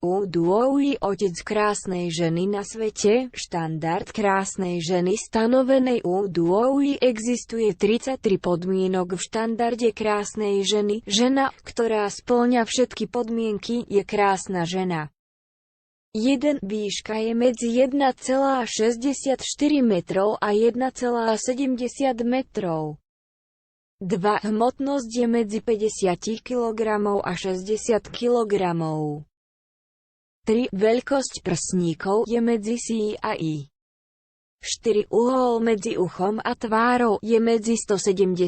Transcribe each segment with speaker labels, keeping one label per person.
Speaker 1: Udôj otec krásnej ženy na svete, štandard krásnej ženy stanovenej Udôj existuje 33 podmienok v štandarde krásnej ženy. Žena, ktorá spĺňa všetky podmienky, je krásna žena. 1. Výška je medzi 1,64 metrov a 1,70 metrov. 2. Hmotnosť je medzi 50 kg a 60 kg. 3. Veľkosť prsníkov je medzi C a I. 4. Uhol medzi uchom a tvárou je medzi 170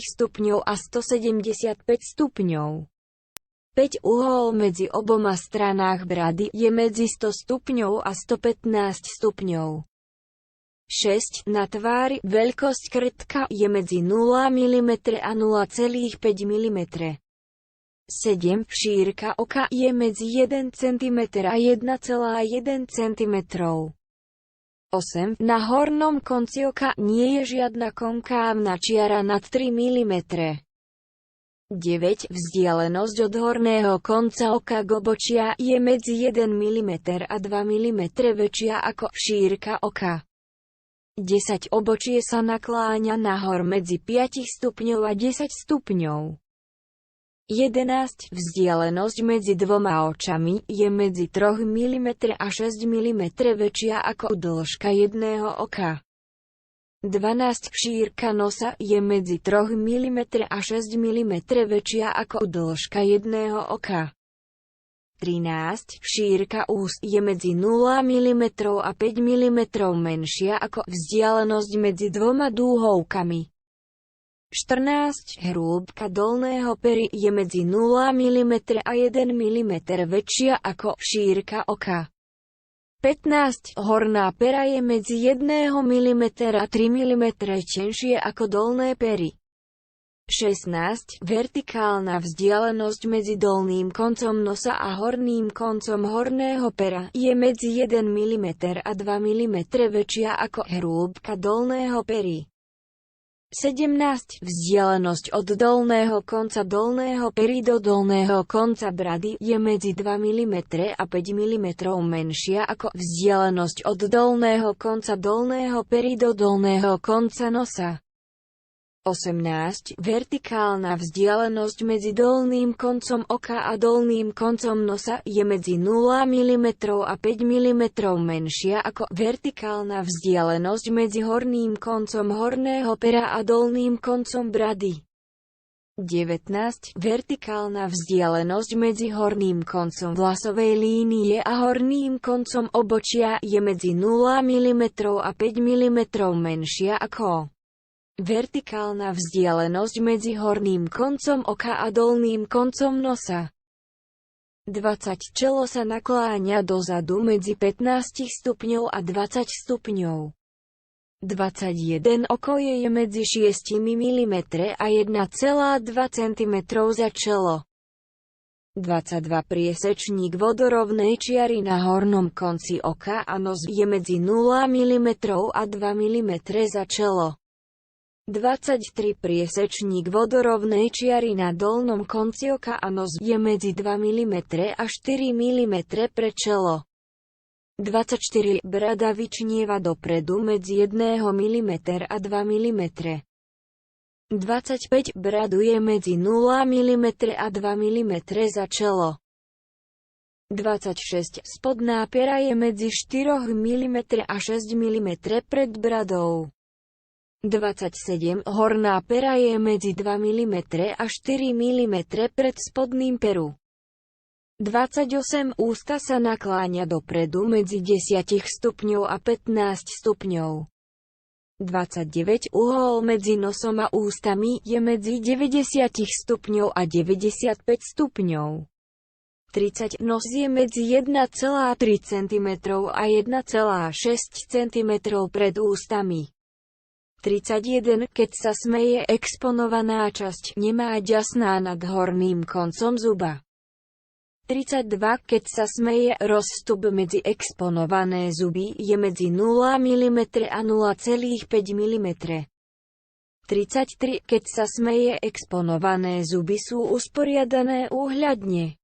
Speaker 1: stupňov a 175 stupňov. 5. Uhol medzi oboma stranách brady je medzi 100 stupňov a 115 stupňov. 6. Na tvári veľkosť krtka je medzi 0 mm a 0,5 mm. 7. Šírka oka je medzi 1 cm a 1,1 cm. 8. Na hornom konci oka nie je žiadna konkávna čiara nad 3 mm. 9. Vzdialenosť od horného konca oka k obočia je medzi 1 mm a 2 mm väčšia ako šírka oka. 10. Obočie sa nakláňa nahor medzi 5 stupňov a 10 stupňov. 11. Vzdialenosť medzi dvoma očami je medzi 3 mm a 6 mm väčšia ako dĺžka jedného oka. 12. Šírka nosa je medzi 3 mm a 6 mm väčšia ako dĺžka jedného oka. 13. Šírka úst je medzi 0 mm a 5 mm menšia ako vzdialenosť medzi dvoma dúhovkami. 14. Hrúbka dolného pery je medzi 0 mm a 1 mm väčšia ako šírka oka. 15. Horná pera je medzi 1 mm a 3 mm tenšie ako dolné pery. 16. Vertikálna vzdialenosť medzi dolným koncom nosa a horným koncom horného pera je medzi 1 mm a 2 mm väčšia ako hrúbka dolného pery. 17. Vzdialenosť od dolného konca dolného pery do dolného konca brady je medzi 2 mm a 5 mm menšia ako vzdialenosť od dolného konca dolného pery do dolného konca nosa. 18. Vertikálna vzdialenosť medzi dolným koncom oka a dolným koncom nosa je medzi 0 mm a 5 mm menšia ako vertikálna vzdialenosť medzi horným koncom horného pera a dolným koncom brady. 19. Vertikálna vzdialenosť medzi horným koncom vlasovej línie a horným koncom obočia je medzi 0 mm a 5 mm menšia ako vertikálna vzdialenosť medzi horným koncom oka a dolným koncom nosa. 20. Čelo sa nakláňa dozadu medzi 15 stupňov a 20 stupňov. 21. Okolie je medzi 6 mm a 1,2 cm za čelo. 22. Priesečník vodorovnej čiary na hornom konci oka a nos je medzi 0 mm a 2 mm za čelo. 23. Priesečník vodorovnej čiary na dolnom konci oka a nos je medzi 2 mm a 4 mm pre čelo. 24. Brada vyčnieva dopredu medzi 1 mm a 2 mm. 25. Bradu je medzi 0 mm a 2 mm za čelo. 26. Spodná pera je medzi 4 mm a 6 mm pred bradou. 27. Horná pera je medzi 2 mm a 4 mm pred spodným peru. 28. Ústa sa nakláňa dopredu medzi 10 stupňov a 15 stupňov. 29. Uhol medzi nosom a ústami je medzi 90 stupňov a 95 stupňov. 30. Nos je medzi 1,3 cm a 1,6 cm pred ústami. 31. Keď sa smeje, exponovaná časť nemá ďasná nad horným koncom zuba. 32. Keď sa smeje, rozstup medzi exponované zuby je medzi 0 mm a 0,5 mm. 33. Keď sa smeje, exponované zuby sú usporiadané úhľadne.